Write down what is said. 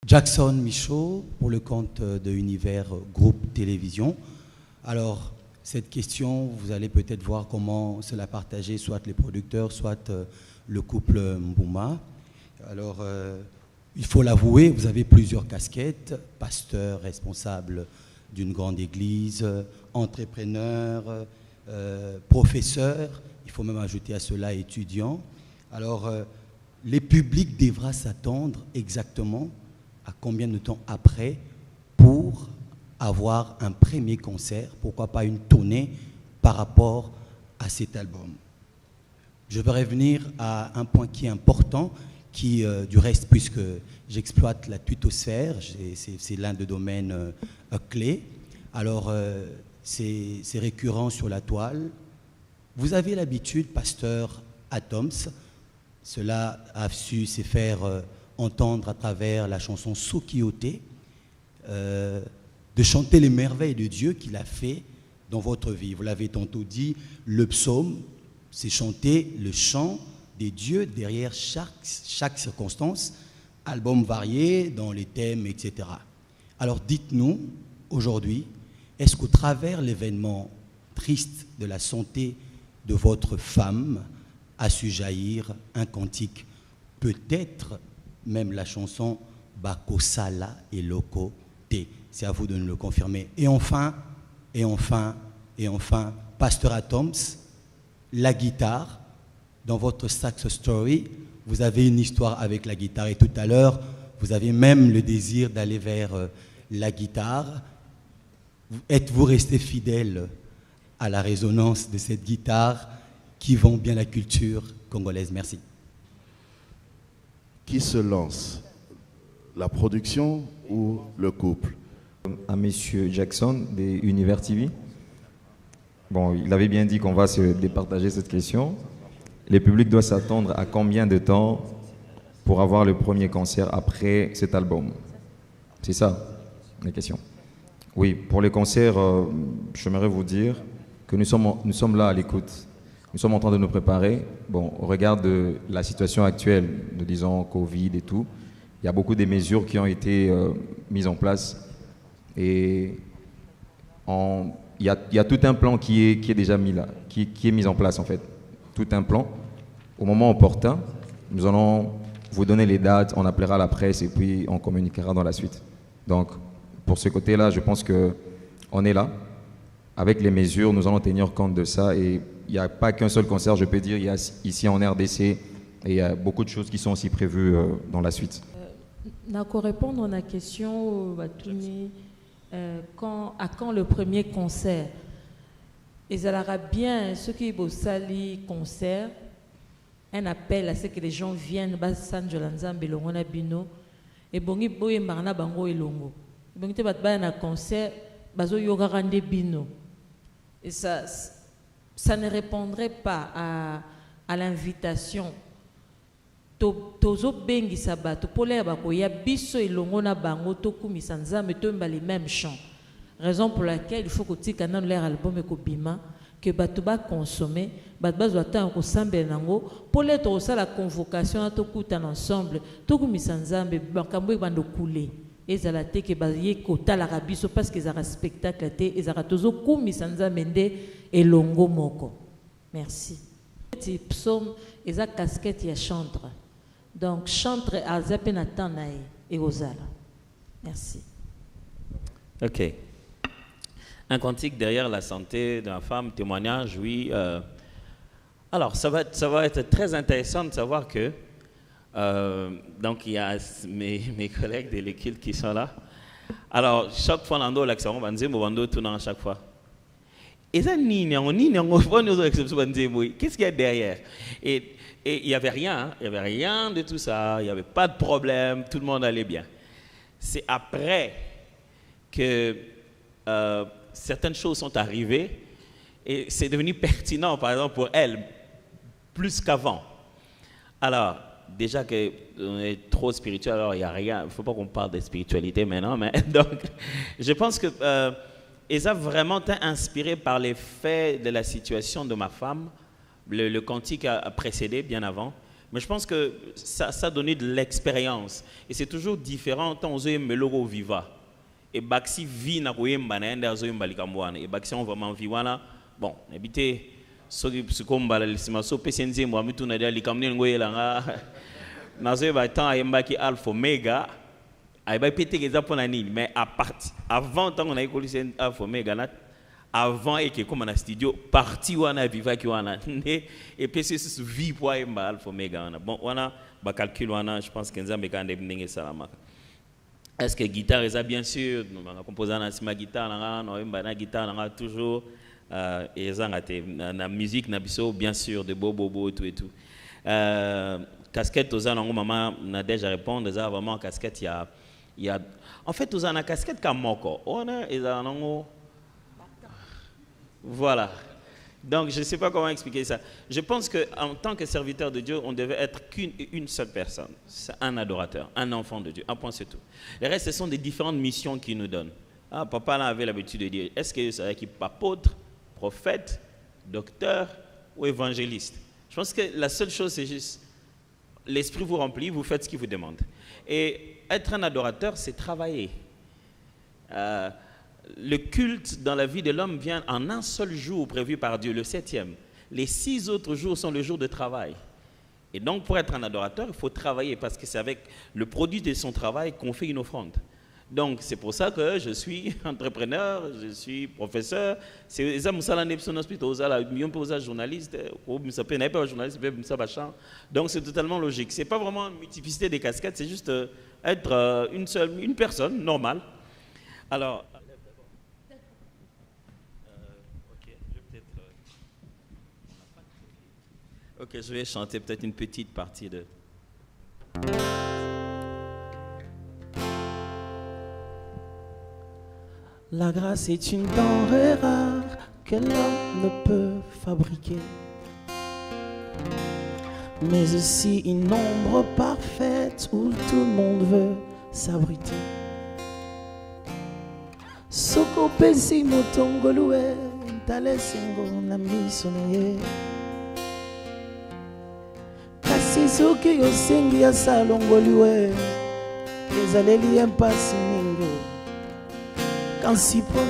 Jackson Michaud, pour le compte de Univers Groupe Télévision. Alors, cette question, vous allez peut-être voir comment se la partager, soit les producteurs, soit le couple Mbouma. Alors, il faut l'avouer, vous avez plusieurs casquettes, pasteur, responsable d'une grande église, entrepreneur, professeur, il faut même ajouter à cela étudiant. Alors, les publics devront s'attendre exactement à combien de temps après pour avoir un premier concert, pourquoi pas une tournée par rapport à cet album. Je vais revenir à un point qui est important, qui, du reste, puisque j'exploite la tutosphère, c'est l'un des domaines clés. Alors, c'est récurrent sur la toile. Vous avez l'habitude, pasteur Atoms, cela a su se faire entendre à travers la chanson Sokiote, de chanter les merveilles de Dieu qu'il a fait dans votre vie. Vous l'avez tantôt dit, le psaume, c'est chanter le chant des dieux derrière chaque circonstance, album varié dans les thèmes, etc. Alors dites-nous, aujourd'hui, est-ce qu'au travers l'événement triste de la santé de votre femme a su jaillir un cantique, peut-être même la chanson Bakosala et Loko T. C'est à vous de nous le confirmer. Et enfin, Pasteur Atoms, la guitare, dans votre sax story, vous avez une histoire avec la guitare. Et tout à l'heure, vous avez même le désir d'aller vers la guitare. Êtes-vous resté fidèle à la résonance de cette guitare qui vend bien la culture congolaise? Merci. Qui se lance, la production ou le couple? À Monsieur Jackson des Univers TV. Bon, il avait bien dit qu'on va se départager cette question. Le public doit s'attendre à combien de temps pour avoir le premier concert après cet album? C'est ça, la question. Oui, pour les concerts, j'aimerais vous dire que nous sommes là à l'écoute. Nous sommes en train de nous préparer. Bon, au regard de la situation actuelle, nous disons Covid et tout, il y a beaucoup de mesures qui ont été mises en place. Et il y a tout un plan qui est déjà mis là, qui est mis en place en fait. Tout un plan. Au moment opportun, nous allons vous donner les dates, on appellera la presse et puis on communiquera dans la suite. Donc, pour ce côté-là, je pense qu'on est là. Avec les mesures, nous allons tenir compte de ça. Et il n'y a pas qu'un seul concert, je peux dire. Il y a ici en RDC et il y a beaucoup de choses qui sont aussi prévues dans la suite. Pour répondre à la question, à quand le premier concert? Ils aura bien ceux qui vont salir concert, un appel à ce que les gens viennent bas San Jolanzambe Longo na bino et bongi boye marna bango elongo. Bongi te bat ba na concert bazo yoga rande bino. Et ça ne répondrait pas à l'invitation. Tozo bengi sabato pole bako ya biso elongo na bango tokumisa nzambe tomba les mêmes chants. Raison pour laquelle il faut que tu aies leur album et que que batuba consommer, batba doit ko sambe nango pour l'être ça la convocation à tokuta ensemble, tokumisa nzambe bakambo bando couler. Et ça la te que baye kota la rabiso parce qu'ils ont un spectacle te et ça tozo kumisa nzambe nde elongo moko. Merci. Petit psaume et sa casquette ya chantre. Donc chantre à zapenatan et osala. Merci. OK. Un cantique derrière la santé de la femme, témoignage, oui. Alors, ça va être très intéressant de savoir que, donc il y a mes collègues de l'équipe qui sont là. Alors, chaque fois, on a l'accent, on va dire, on va tout à chaque fois. Et ça, qu'est-ce qu'il y a derrière? Et il n'y avait rien, hein? Il n'y avait rien de tout ça, il n'y avait pas de problème, tout le monde allait bien. C'est après que certaines choses sont arrivées et c'est devenu pertinent, par exemple, pour elle, plus qu'avant. Alors, déjà qu'on est trop spirituel, alors il n'y a rien, il ne faut pas qu'on parle de spiritualité maintenant, mais donc, je pense que Esa vraiment été inspiré par les faits de la situation de ma femme. Le cantique a précédé bien avant, Mais je pense que ça a donné de l'expérience. Et c'est toujours différent quand on a Meloro Viva. Et Baxi vit na koyemba na enda zo yemba likamwana. Et Baxi on vraiment viwana. Bon, habité ce combat le simaso PCNZ moi mitu na dia likamne ngoyela nga. Na zo ba temps yemba ki Alpha Omega. Ay ba pété que ça pour la nini. Mais avant tant on a école Alpha Omega na avant et que comme on a studio parti wana viva ki wana et puis c'est vie pour yemba Alpha Omega wana. Bon wana ba calcul wana je pense que nzambe ka ndenge salama. Est-ce que guitare est ça bien sûr on a composé na guitare na guitare toujours et ça na musique na biso bien sûr de bobo tout et tout casquette aux anango maman n'a déjà répondu ça vraiment casquette il y a en fait aux ana casquette comme moko on a et anango voilà. Donc, je ne sais pas comment expliquer ça. Je pense qu'en tant que serviteur de Dieu, on devait être qu'une seule personne. C'est un adorateur, un enfant de Dieu. Un point, c'est tout. Le reste, ce sont des différentes missions qu'il nous donne. Ah, papa là, avait l'habitude de dire, est-ce que c'est équipe apôtre, prophète, docteur ou évangéliste? Je pense que la seule chose, c'est juste, l'esprit vous remplit, vous faites ce qu'il vous demande. Et être un adorateur, c'est travailler. Le culte dans la vie de l'homme vient en un seul jour prévu par Dieu, le 7e. Les 6 autres jours sont le jour de travail. Et donc, pour être un adorateur, il faut travailler parce que c'est avec le produit de son travail qu'on fait une offrande. Donc, c'est pour ça que je suis entrepreneur, je suis professeur. C'est ça, journaliste, donc c'est totalement logique. Ce n'est pas vraiment une multiplicité des casquettes, c'est juste être une personne normale. Alors, ok, je vais chanter peut-être une petite partie de... La grâce est une denrée rare que l'homme ne peut fabriquer, mais aussi une ombre parfaite où tout le monde veut s'abriter. Soko pesi motongolue tale sengo na miso na ye, kasi soki yosengi asalongoliwe ezaleli empasi mingi kansi pona